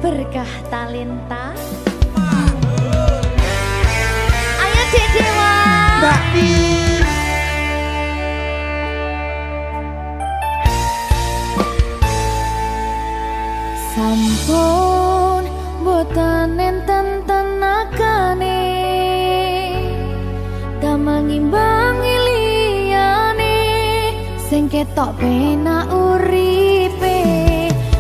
berkah talenta. Ayo Dek Dewa. Mbak Di. Sampun boten enten tenagane damang imbangi liyane sing ketok penak uripe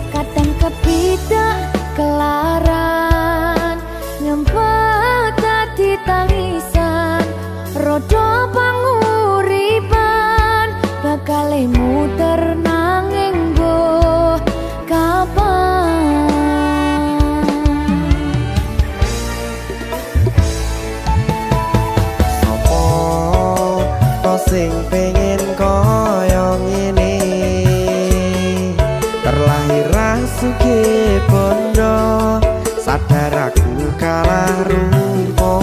kadang kepidak kelaran nyempet dadi tangisan rodo panguripan bakal muter nanging mbuh kapan. Sopo to sing pengen koyo ngene terlahir sugih bondo sadar aku kalah rumpo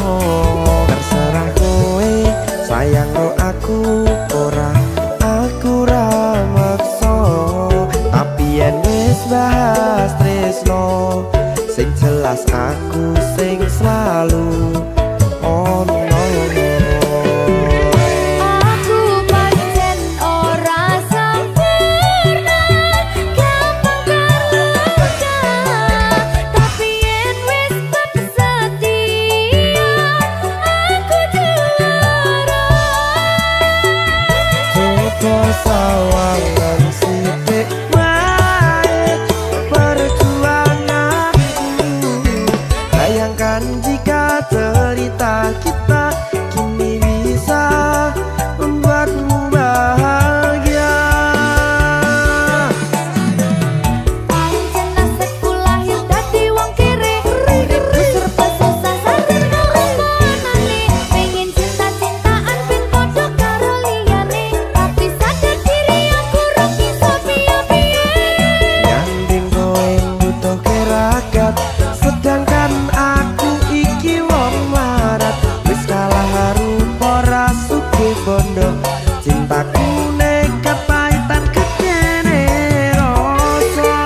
terserah kowe sayang ro aku ora aku ra maksa tapi yen wis bahas tresno sing jelas aku sing selalu ono. Aku pancen ora sempurna gampang terluka tapi yen wis bab setia aku juara. Coba sawangan sithik wae perjuanganku bayangkan jika cerita kita kini bisa membuatmu bahagia. Pancen nasibku lahir dadi wong kere uripku serba susah sadar karo manane pengen cinta-cintaan ben padha karo liyane tapi sadar diri aku ra bisa piye-piye. Nyanding kowe butuh keragat sedangkan aku iki wong larat wis kalah rupa ra sugih bondo cintaku nekat pahitan kedene rasa.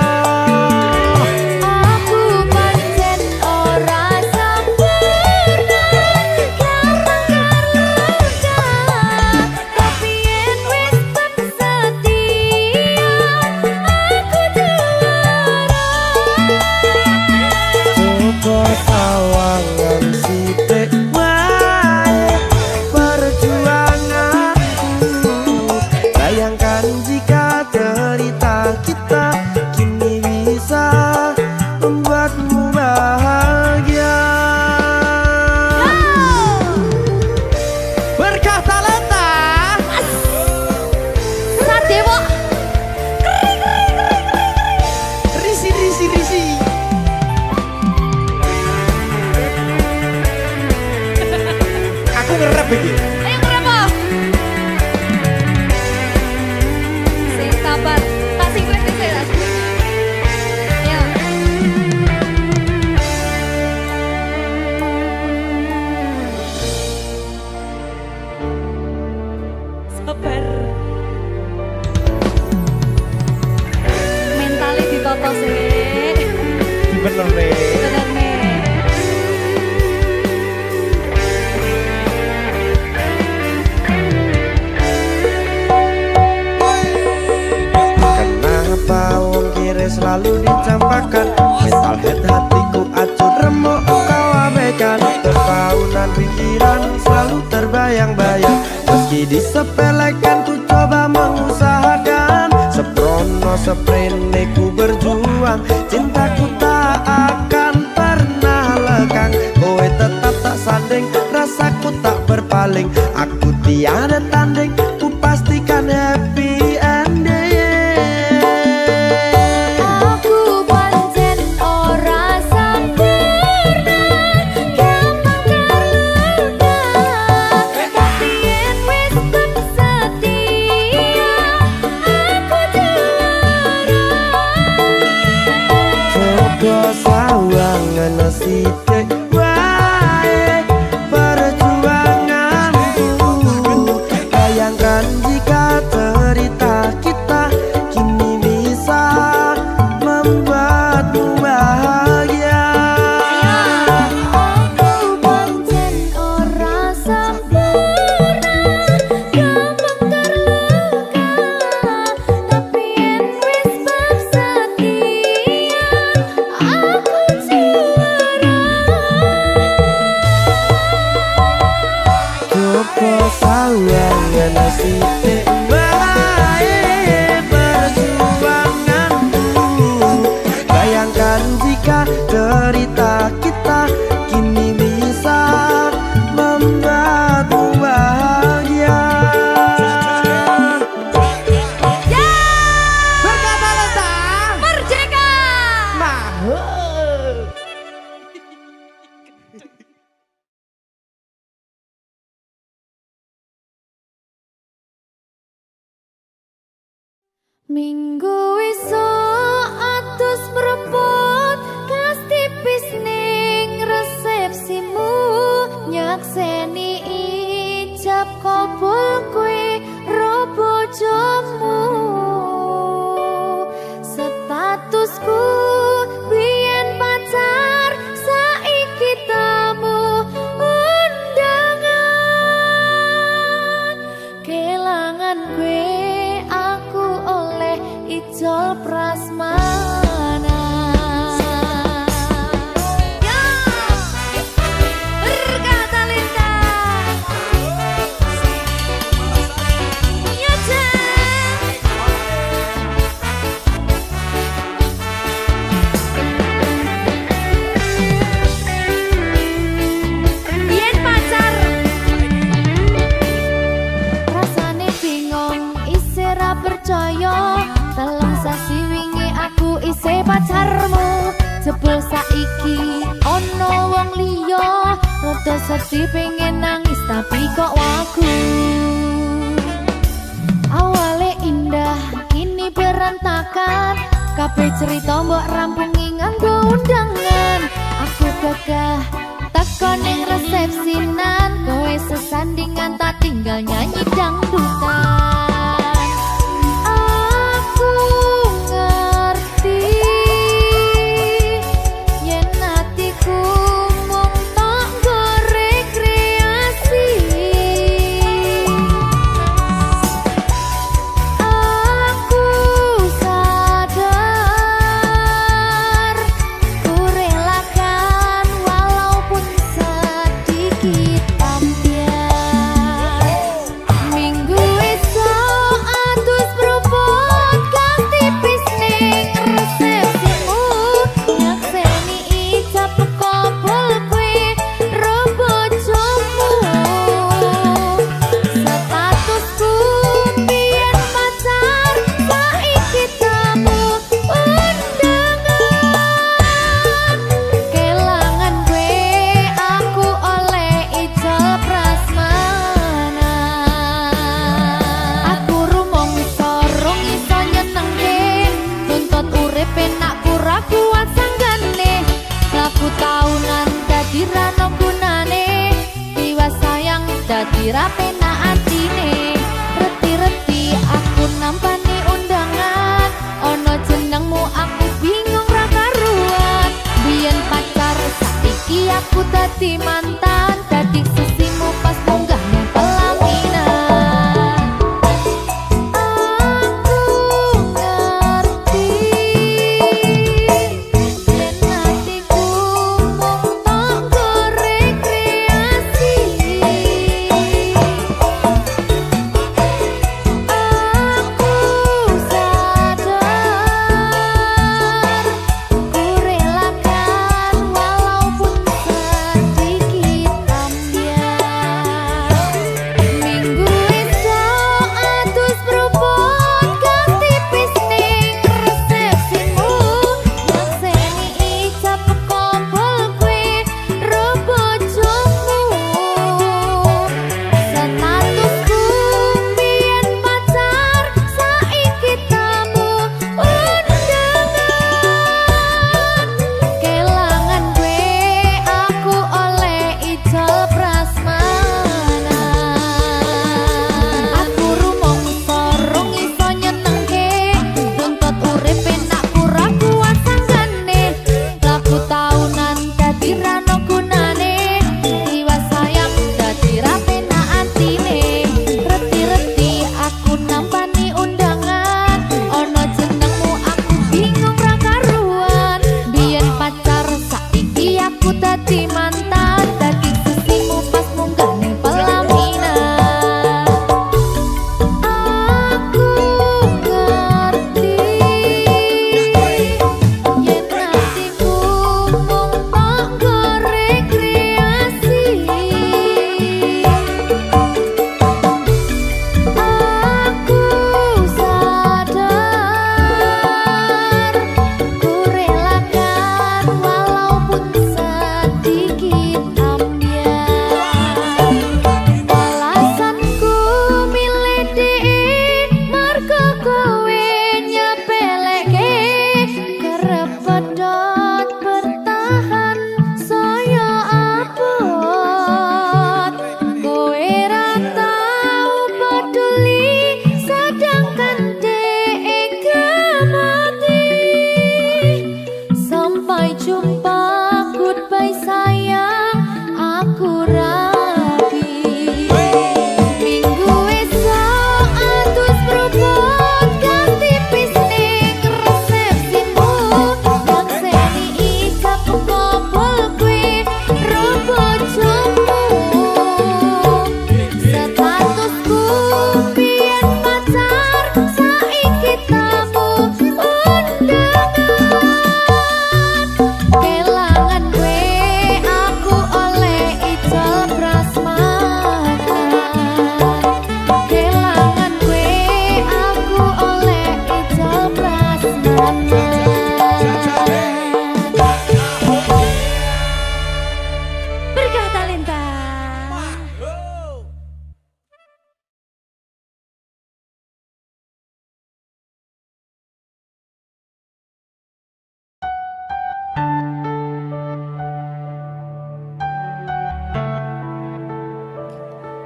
Aku pancen ora sempurna gampang terluka tapi yen wis bab setia aku juara. Coba sawangan sithik wae perjuanganku bayangkan jika cerita kita kini bisa membuatmu bahagia. Berkah talenta Sadewo risi. Aku ngerep iki. ayo kenapa? Sing sabar, tak sing kuwi sing sehat. Ayo. Sabar. Mentalnya ditata sih. Bener nih. Bener nih. Kenapa wong kiri selalu dicampakkan mental head hatiku acur remuk kau abaikan terpaunan pikiran selalu terbayang-bayang meski disepelekan ku coba mengusahakan seprono seprene ku berjuang cintaku tak akan pernah lekang kowe tetap tak sanding rasaku tak berpaling aku tiada tanding ku pastikan happy ending. Aku pancen ora sempurna gampang terluka tapi yen wis bab setia aku juara. Coba sawangan sithik wae perjuanganku bayangkan jika Minggu esuk atus mrepot kas tipis ning resepsimu nyakseni ijab kabul kowe ro bojomu statusku biyen pacar saiki tamu undangan kelangan kowe aku oleh ijol prasmanan. Ya, berkata Linda. Ya, Jen. Biyen pacar. Rasane bingung, isih ra percaya. Telung sasi wingi aku isih pacarmu. Jebul saiki ono wong liya. Rada sedih pengen nangis tapi kok wagu. Awale indah, kini berantakan. Kabeh cerita mbok rampungi nganggo undangan. Aku gagah teko ning resepsinan. Kowe sesandingan tak tinggal nyanyi dangdutan. Aku ngerti yen atiku mung tok nggo rekreasi. Aku sadar ku relakan walaupun sedikit ambiar. Minggu esok atus propot kas tipis ning resepsimu nyakseni ijab kabul kowe ro bojomu statusku biyen pacar saiki tamu undangan kelangan kowe aku oleh ijol prasmanan. Aku rumangsa rung iso nyenengke tuntut urip enak ora kuat sanggane laku taunan dadi ra ono gunane tiwas sayang dadi ra penak atine reti-reti aku nampani undangan ono jenengmu aku bingung ra karuan biyen pacar saiki aku dadi mantan dadi sisimu pas munggah nang pelaminan. Aku ngerti yen atiku mung tok nggo rekreasi. Aku sadar ku relakan walaupun sedikit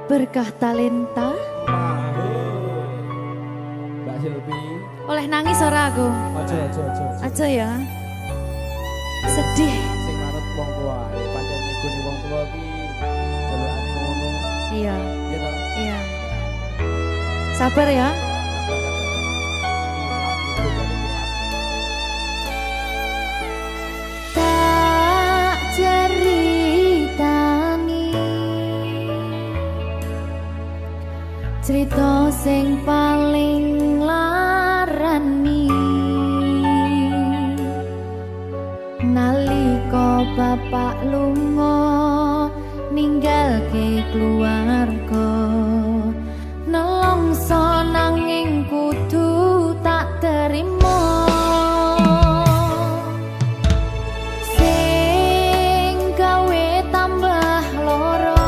Berkah talenta. Mbak Silvi. Oleh nangis ora aku? Aja. Aja ya. Sedih. Sing manut wong tua, pancen ngikuni wong tua ki jelekane ngono. Iya. Iya toh? Iya. Sabar ya. Tak ceritani cerita sing paling larani nalika bapak lunga ninggalke keluarga nelongso nanging kudu tak terima sing gawe tambah loro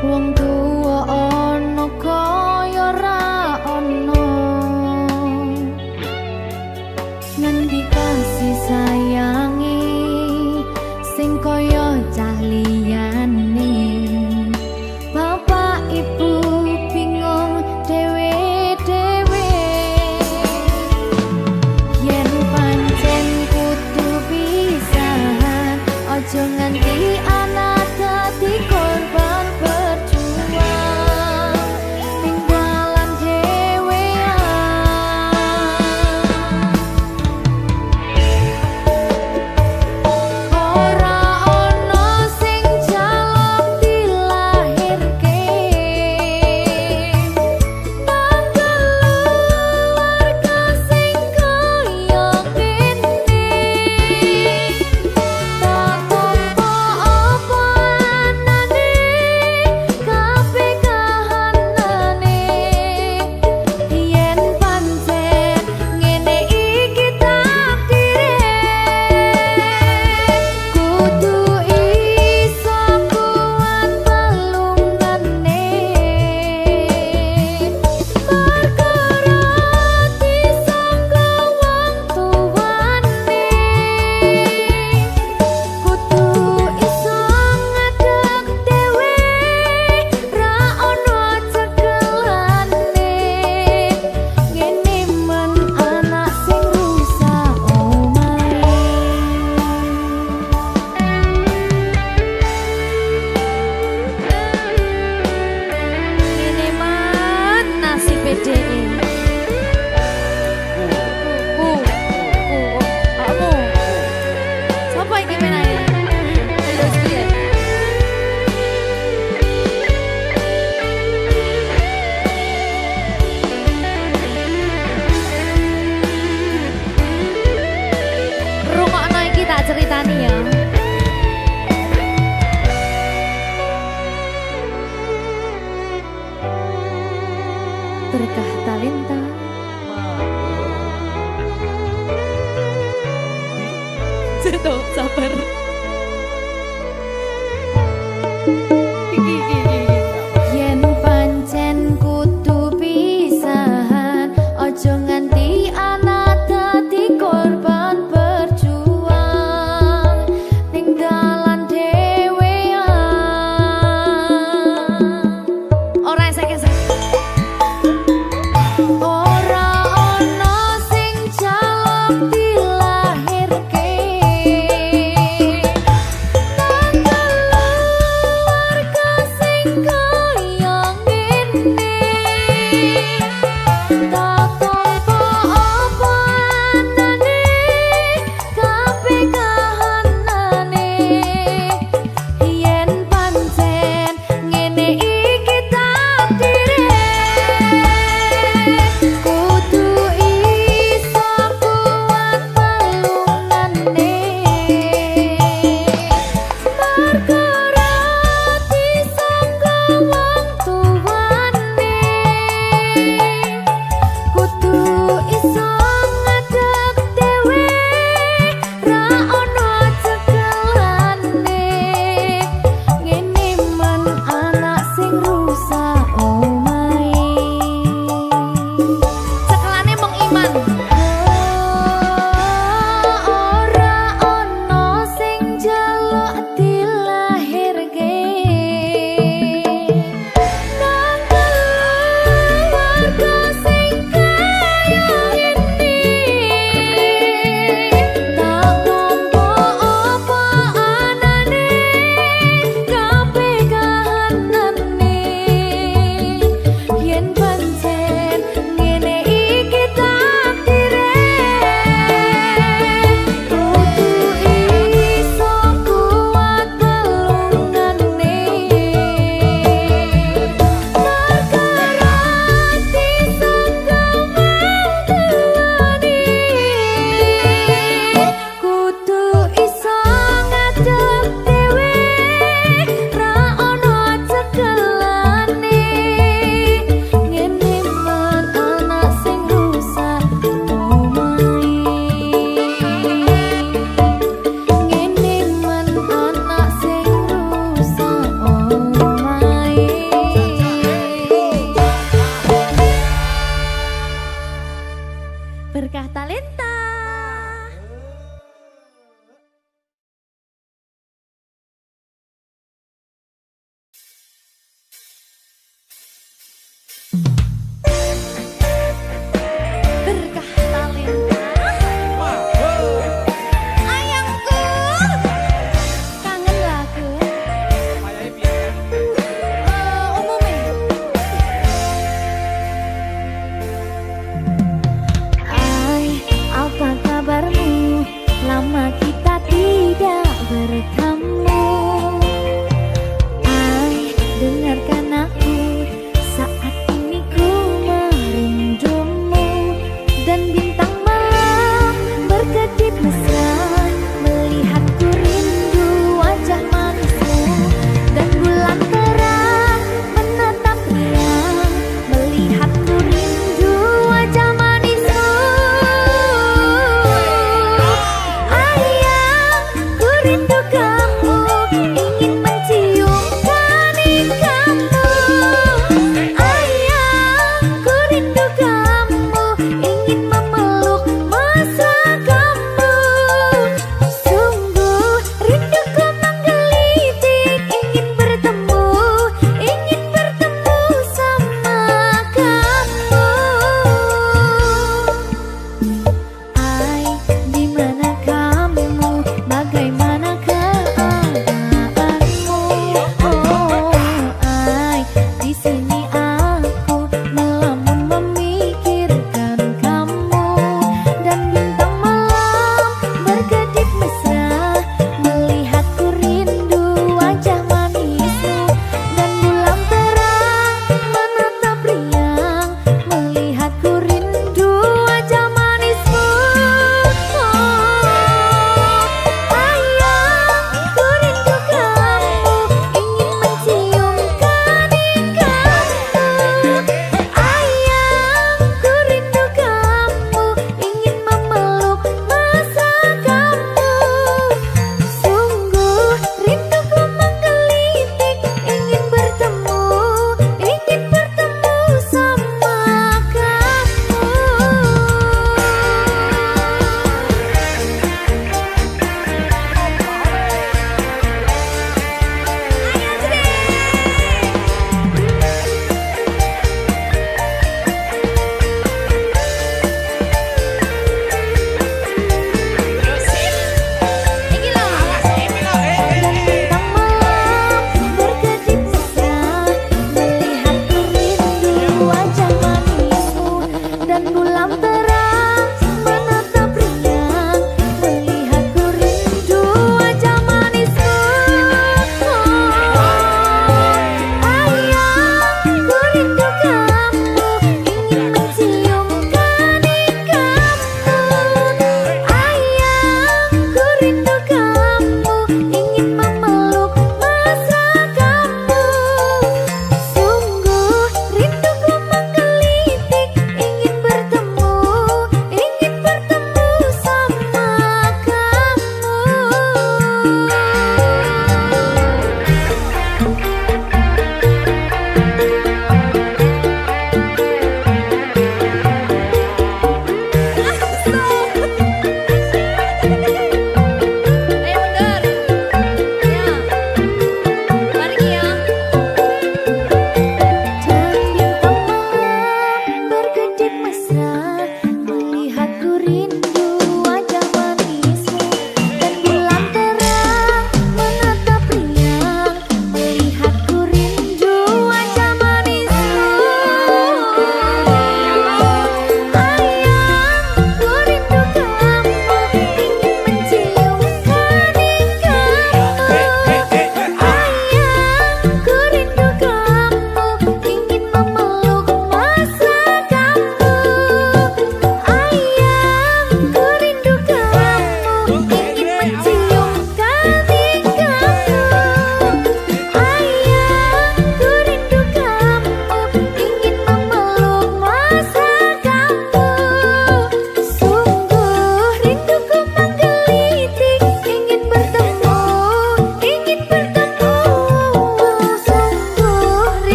wong tuwa ana kaya ra ana ngendi kasih sayangi sing kaya cah liyane bapak ibu bingung dewe-dewe yen pancen kudu pisahan aja nganti anak dadi korban berjuang tinggalan dhewean ora ana sing jaluk dilahirke nang keluarga sing kaya kene tak tampa apa anane kabeh kahanane yen pancen ngene iki takdire kudu iso kuat pelungane perkara disangka wong tuwane kudu iso ngadeg dhewe ra ono cekelane ngene men anak sing rusak omahe ngene men nasibe dhewe kamu siapa ini menanya terus piye rungokno iki tak ceritani ya berkah talenta Ceto, sabar. Yen pancen kudu pisahan, ojo nganti anak dadi korban berjuang tinggalan dhewean. Ora esek-esek. Ora ono sing jaluk dilahirke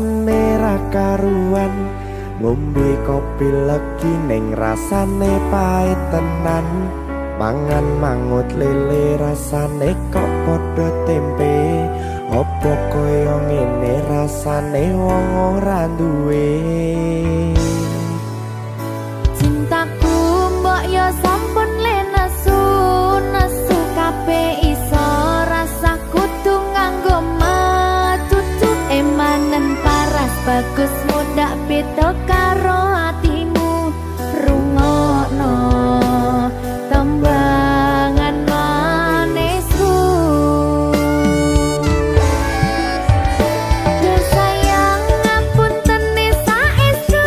rasane ra karuan, ngombe kopi legi ning rasane pahit tenan. Mangan mangut lele rasane kok padha tempe, opo koyo ngene rasane wong ora duwe. Cintaku mbok yo sampun le nesu nesu kabeh iso rasa kudu nganggo matutu emanen paras bagus muda beda karo atimu rungokno tembangan manisku. Duh sayang ngapunten saestu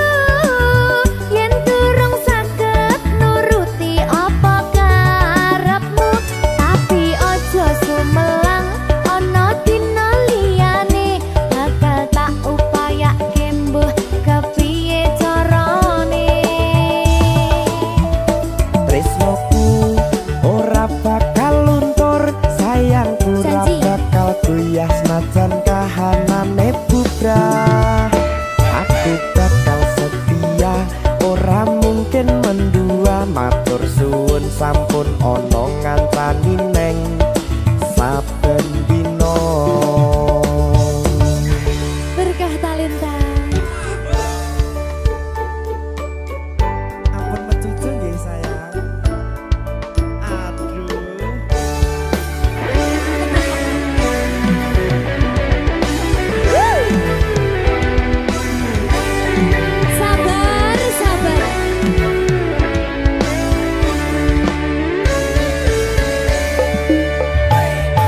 yen durung saged nuruti apa karepmu, tapi ojo sumelang ana dina liyane bakal tak upayake mbuh kepiye carane. Tresnoku ora bakal luntur, sayangku ora Janji. bakal goyah senajan kahanane bubrah. Aku bakal setia, ora mungkin mendua. Matur suwun sampun ana ngancani neng saben dina. Berkah talenta. Ampun mecucu nggih sayang. Aduh. Sabar, sabar.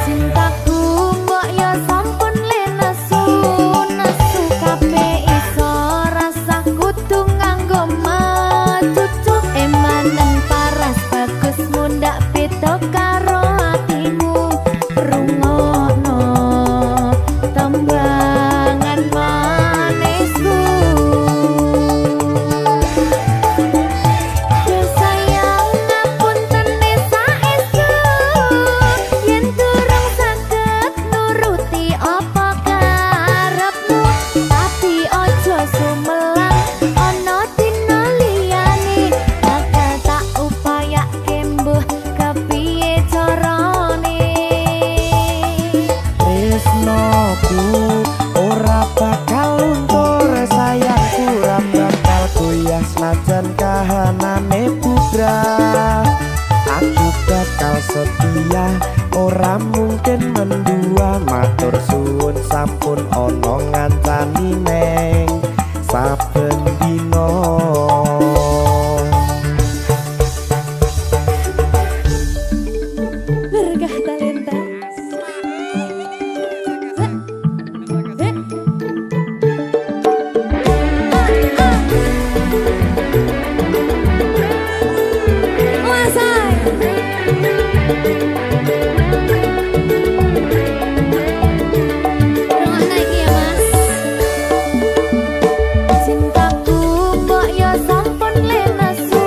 Cintaku mbok yo sampun le nesu nesu kabeh iso rasa kudu nganggo matutu emanen paras bagus mundak beda karo atimu rungokno tembangan manisku. Duh sayang ngapunten saestu yen durung saged nuruti apa karepmu, tapi ojo sumelang ana dina liyane bakal tak upayake mbuh kepiye carane. Tresnoku ora bakal luntur, sayangku ora bakal goyah senajan kahanane bubrah. Aku bakal setia, ora mungkin mendua. Matur suwun sampun ana ngancani neng saben dina. Berkah talenta. Cintaku mbok yo sampun le nesu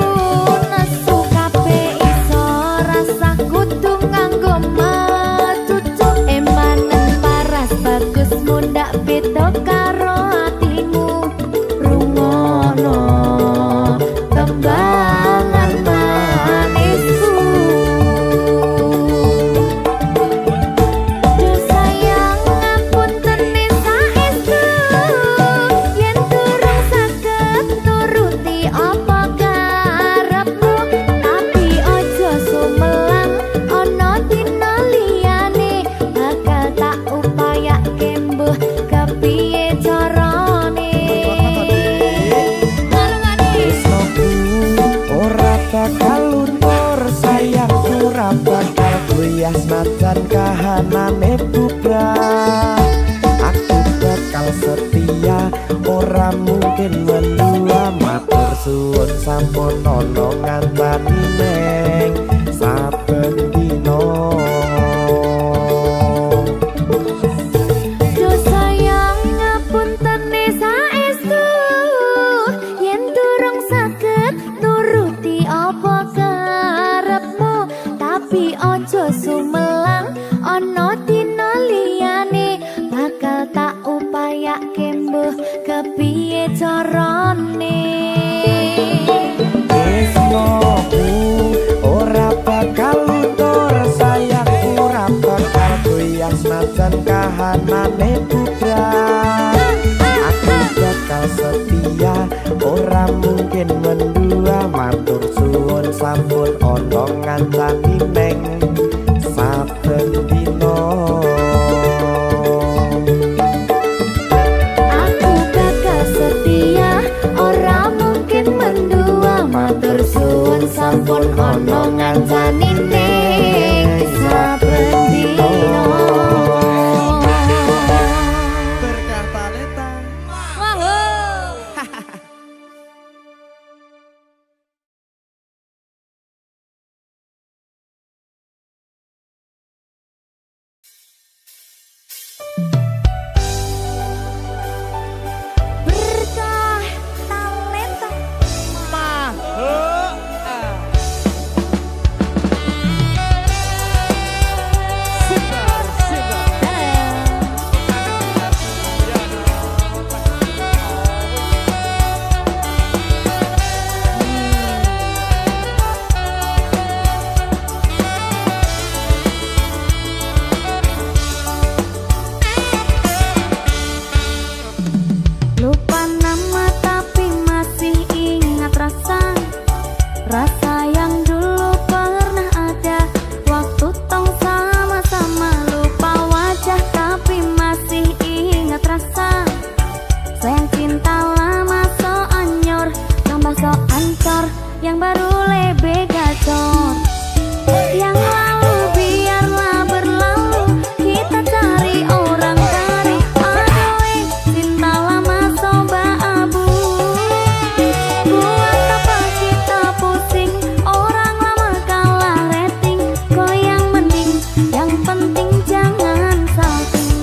nesu kabeh iso rasa kudu nganggo matutu emanen paras bagus mundak beda karo atimu rungokno tembangan manisku. Duh sayang ngapunten saestu yen durung saged nuruti apa karepmu, tapi ojo sumelang ana dina liyane bakal tak upayake mbuh kepiye carane. Tresnoku ora bakal luntur, sayangku ora bakal goyah senajan kahanane bubrah. Aku bakal setia, ora mungkin mendua. Matur suwun sampun ana ngancani neng saben dina. Duh sayang ngapunten saestu yen durung saged nuruti apa karepmu, tapi ojo sumelang ana dina liyane bakal tak upayake mbuh kepiye carane Tresnoku ora bakal luntur sayangku ora bakal goyang senajan kahanane bubrah aku bakal setia ora mungkin mendua matur suwun sampun ana ngancani neng saben dina aku bakal setia ora mungkin mendua matur suwun sampun ana ngancani ning saben dina berkah talenta berkah talenta lupa nama tapi masih ingat rasa yang dulu pernah ada waktu tong sama-sama lupa wajah tapi masih ingat rasa sayang cinta lama so anyor tambah so ancor yang baru lebih gacor yang lalu biarlah berlalu kita cari orang cari aduh cinta lama soba abu buat apa kita pusing orang lama kalah rating goyang mending yang penting jangan salting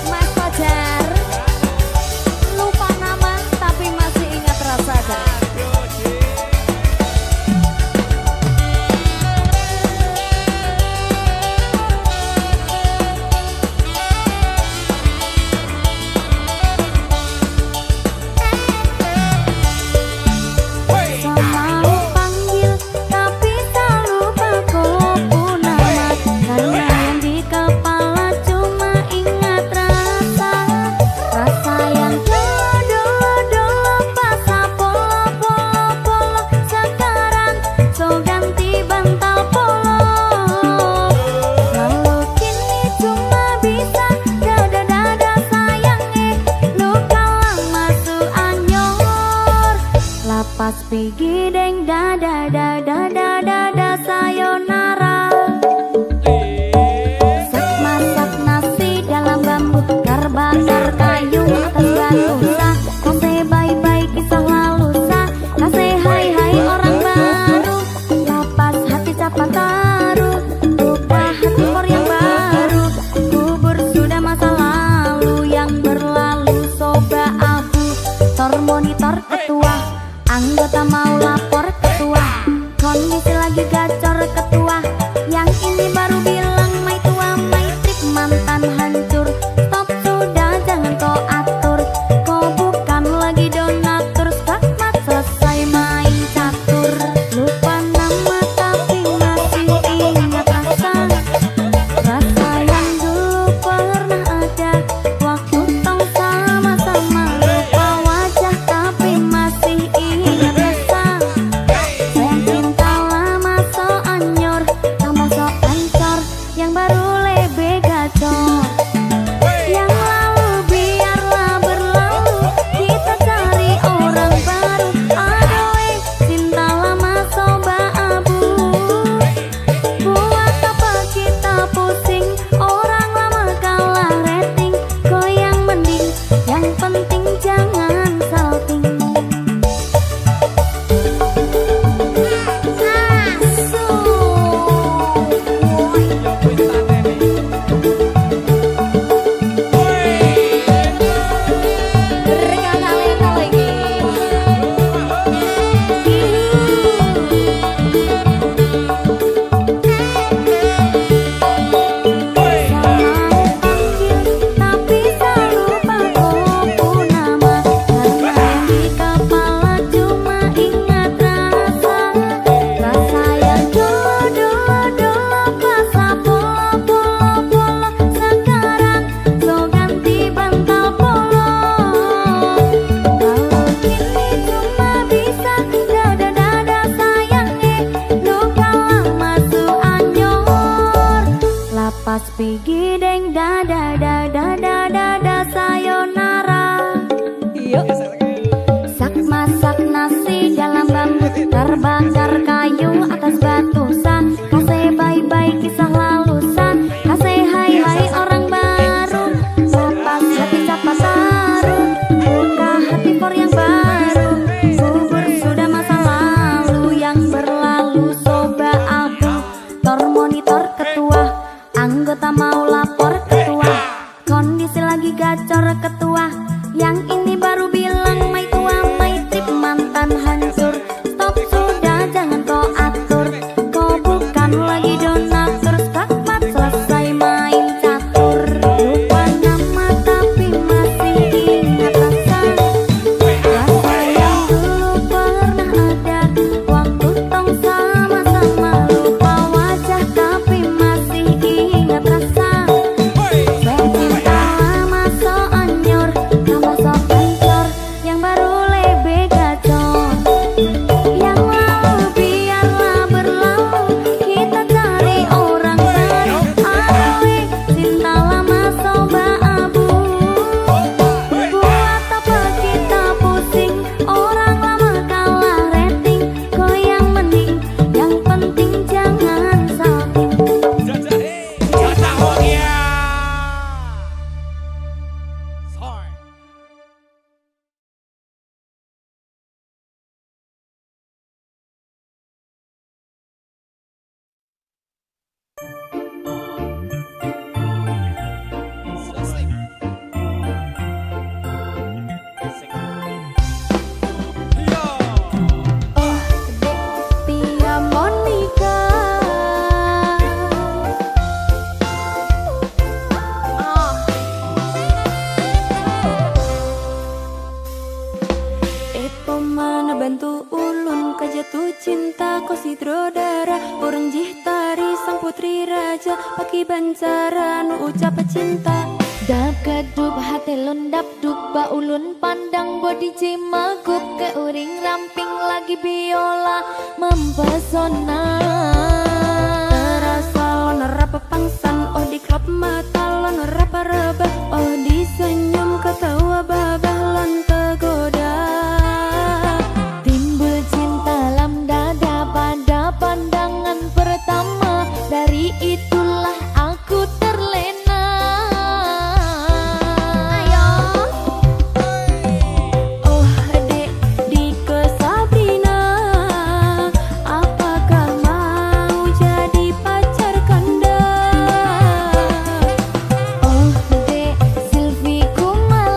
Mas Fajar lupa nama tapi masih ingat rasa selalu panggil tapi tak lupa kau nama karena yang di kepala cuma ingat rasa yang dulu pas polo sekarang so ganti bantal polo lalu kini cuma bisa dada sayang luka lama su anyor lapas pigi deng dada sayonara sak masak nasi dalam bambu bakar kayu atas batu kasih bye-bye kisah lalu kasih hai orang baru lapas hati capat taruh lupa hati for yang baru kubur sudah masa lalu yang berlalu soba abu tor monitor ketua anggota mau lapor ketua kondisi lagi gacor ketua yang ini baru bilang my tua my trip mantan hancur stop sudah jangan kau atur kau bukan lagi donatur skakmat selesai main catur lupa nama tapi masih ingat rasa yang dulu pernah ada waktu tong sama-sama lupa wajah tapi masih ingat rasa sayang cinta lama ketua, yang ini baru bilang mai tua, mai trip mantan hancur. Stop sudah jangan kau atur, kau bukan lagi donatur. Stakmat selesai main catur. Lupa nama tapi masih ingat rasa, rasa yang dulu pernah ada. Waktu tong sama-sama, lupa wajah tapi masih ingat rasa. Secinta lama so anyor, tambah so pencor, yang baru lebih gacor. Yang lalu biarlah berlalu, kita cari orang baru. Aduh, cinta lama soba abu. Buat apa kita pusing, orang lama kalah rating. Kau yang mending, yang penting jangan salting. Jajah Hokia. Soy. Oh, Tia Monica. Mana bantu ulun kajatuh cinta ko sidrodara, orang jihtari sang putri raja, paki bancara nu ucap cinta. Dap kadup hati lun dap dup ba ulun pandang body cimagup ke uring ramping lagi biola mempesona. Terasa lon rapa pangsan, oh di klop mata lon rapa rebah, oh di senyum ketawa babah lon tergoda. Timbul cinta lam dada pada pandangan pertama, dari itulah aku terlena. Ayo, oh dek di ke Sabrina, apakah mau jadi pacar kanda? Oh dek Silvi Kumala,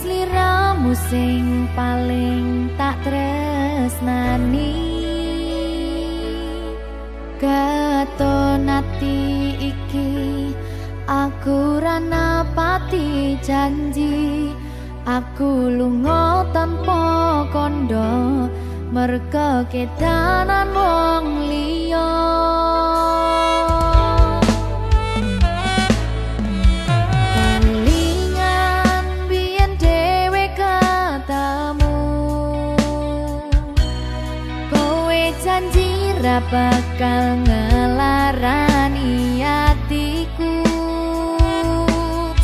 sliramu sing paling tak tresnani. Katon ati iki aku ra napati janji, aku lunga tanpa kondo merga kedanan wong liya. Kelingan biyen dhewe katamu, kowe janji ra bakal ngelarani hatiku.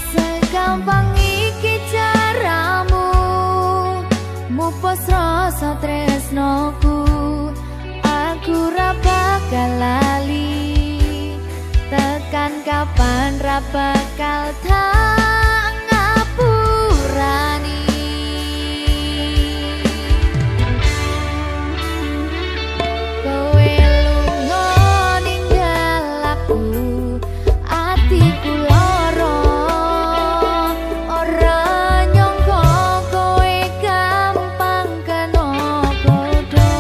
Segampang iki caramu mupus rasa tresnoku, aku ra bakal lali, tekan kapan ra bakal tak ngapurani. Kowe lunga ninggal aku, atiku lara, ora nyangka kowe gampang kena bodho.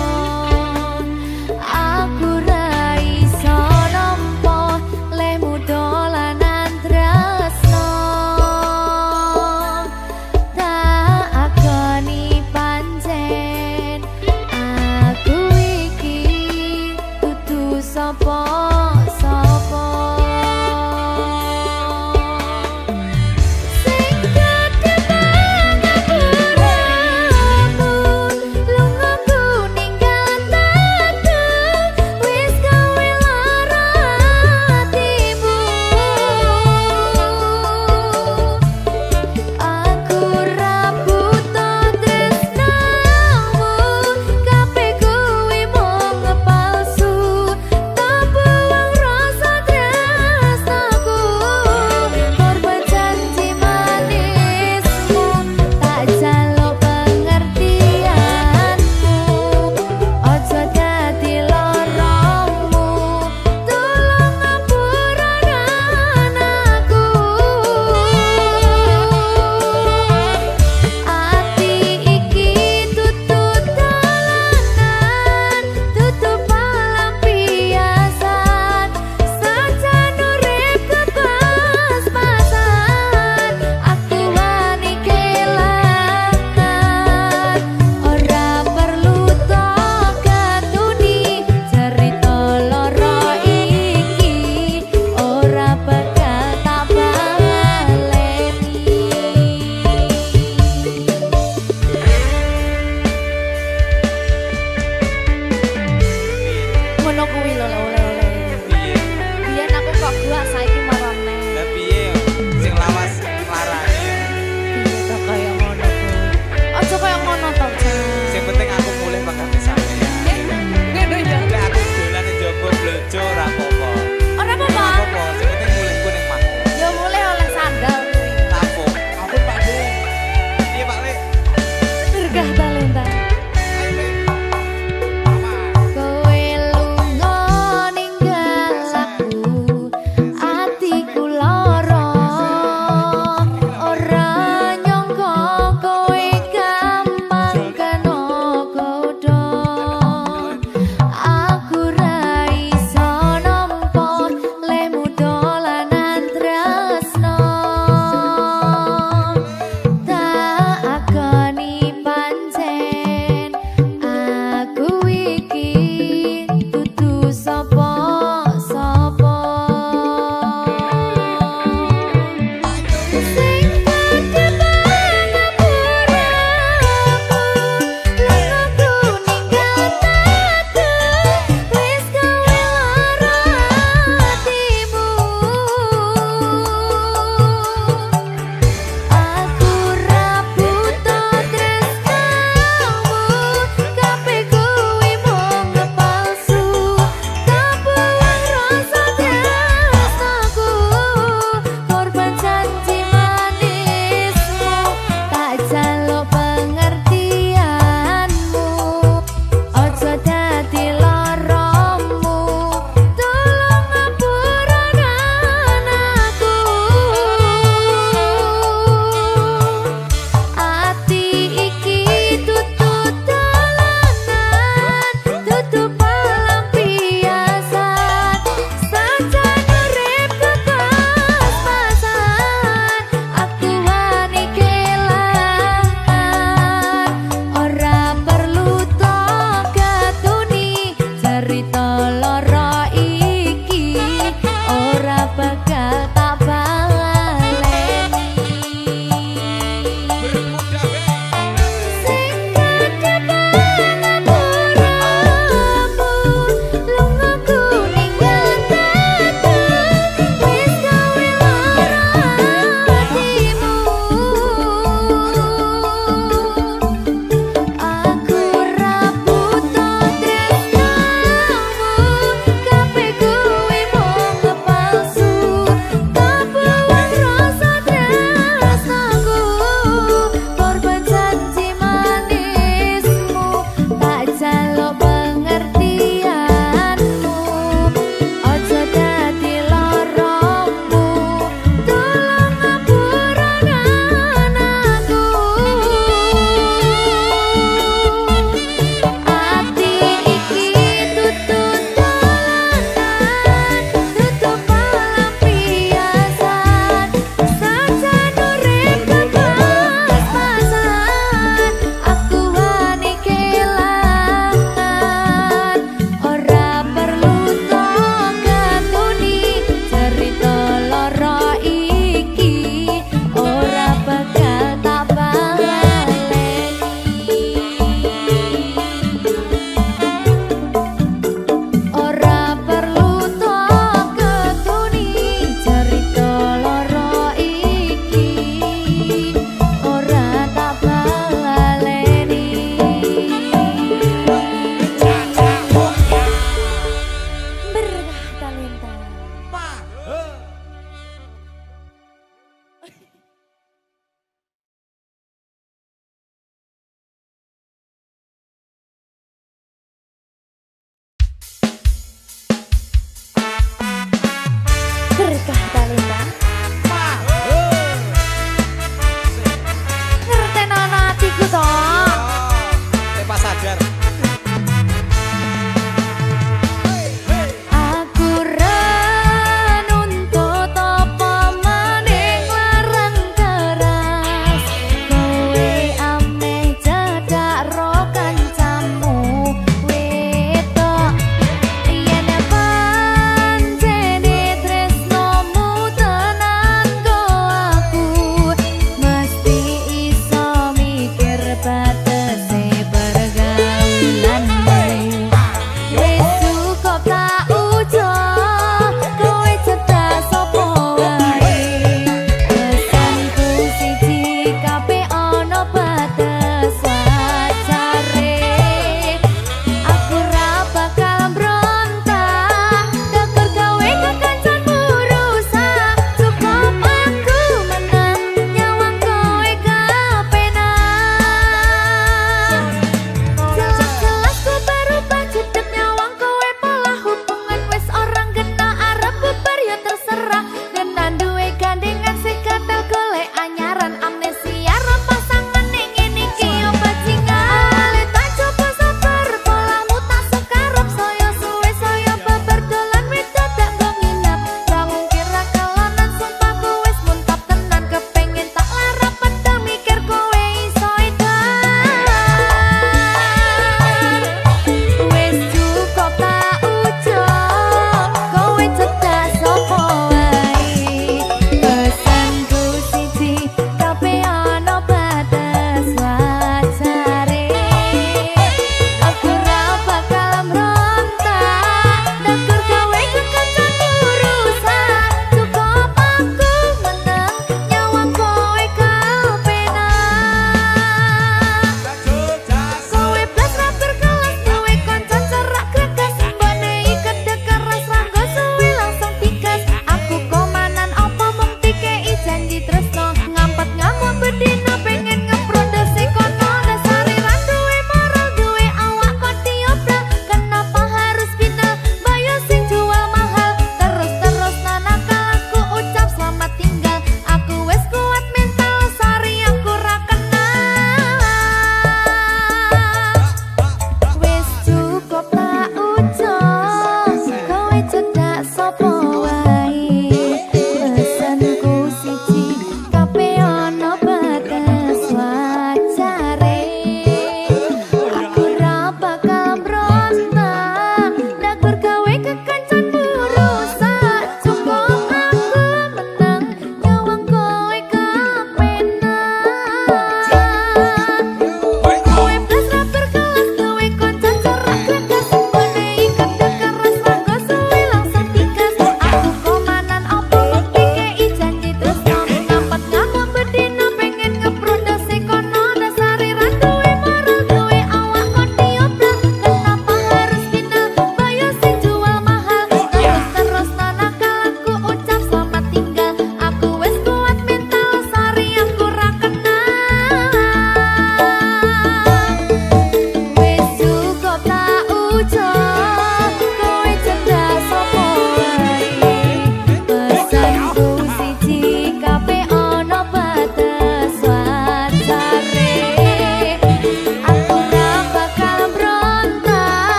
Aku ra iso nampa lehmu dolanan tresno.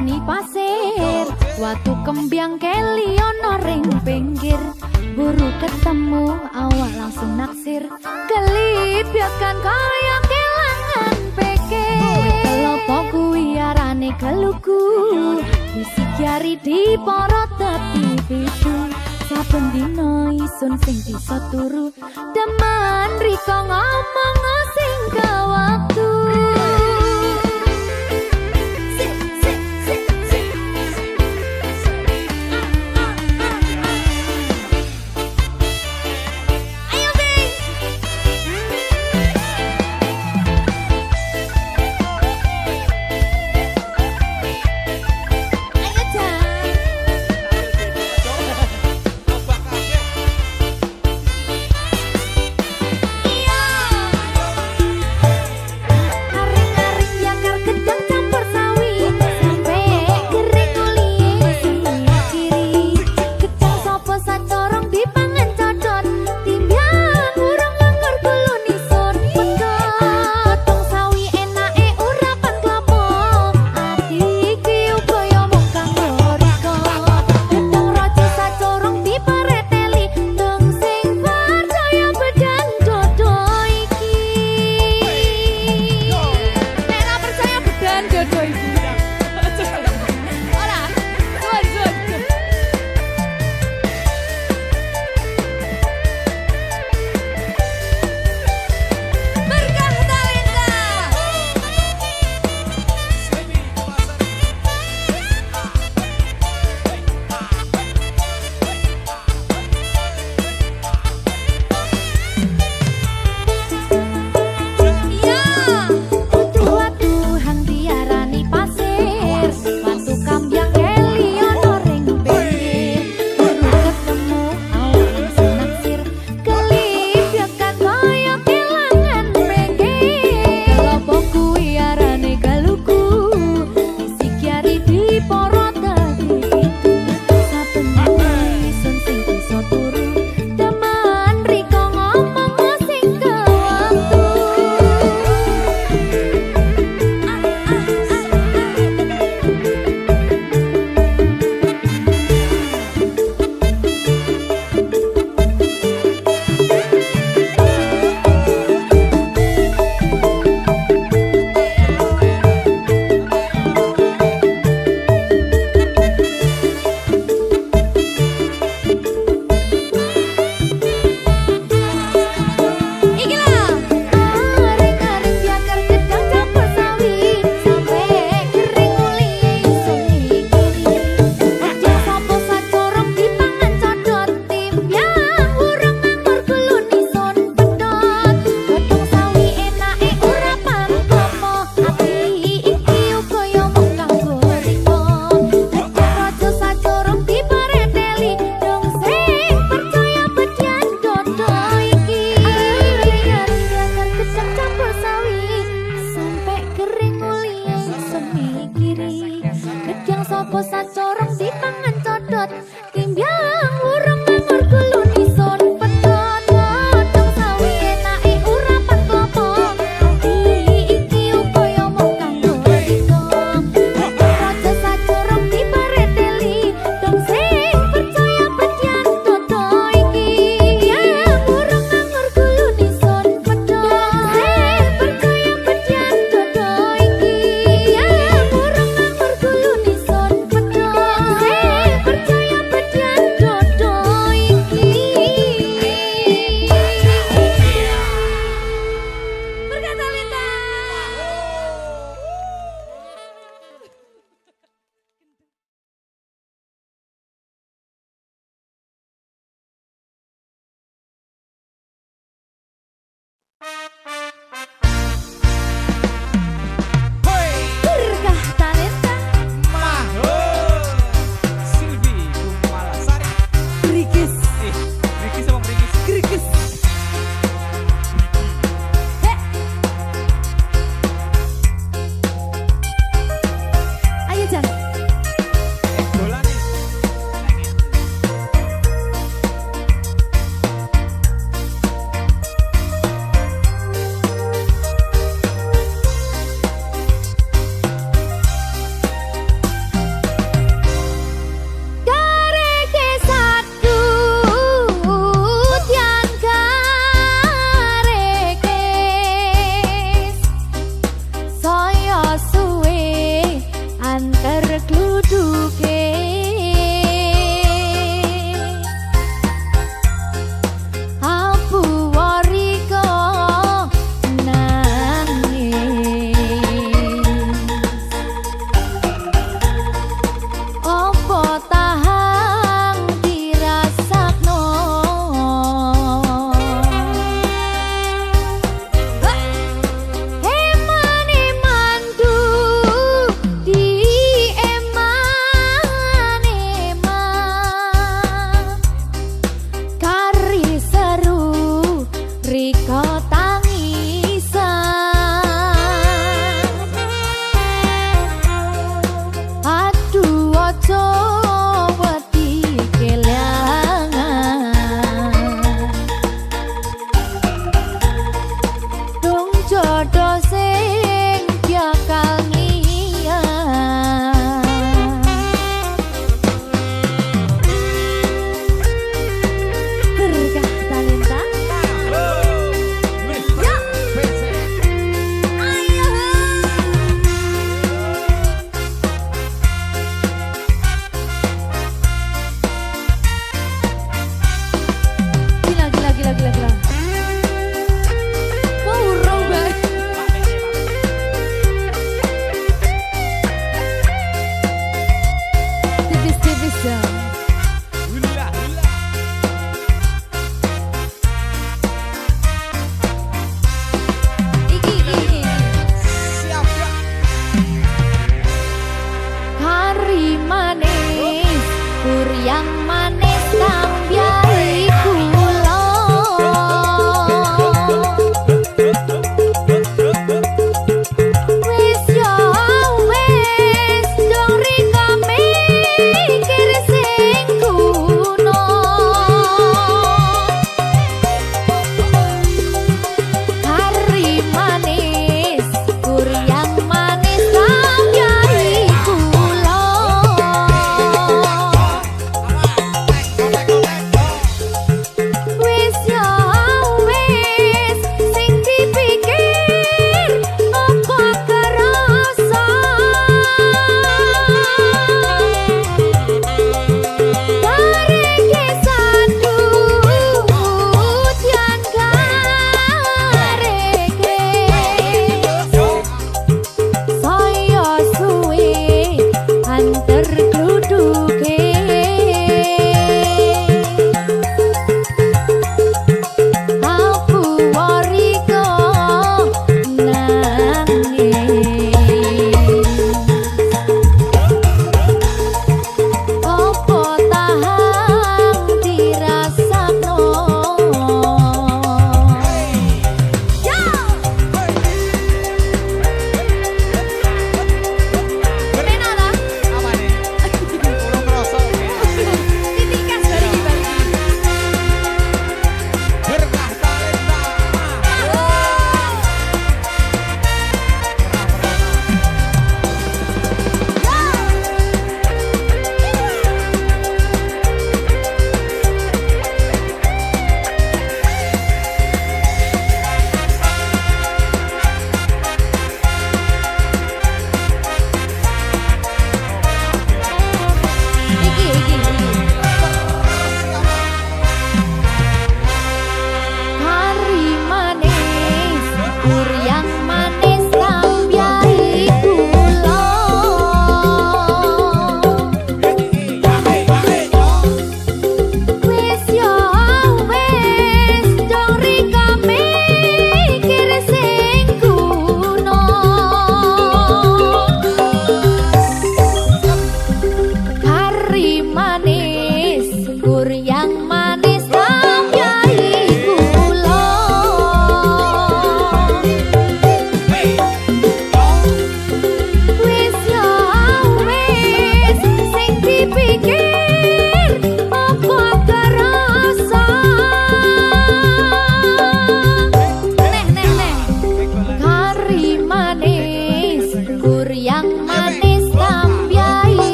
diarani pasir. Watu kembyang keli ono ring pinggir. Buru ketemu awak langsung naksir. Kelipyakan kaya kelangan pikir. Kelopo kuwi arane keluku. Isi jari di porot tepi pitu. Saben dina isun sing bisa turu. Demen riko ngomong sing ke waktu.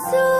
nesu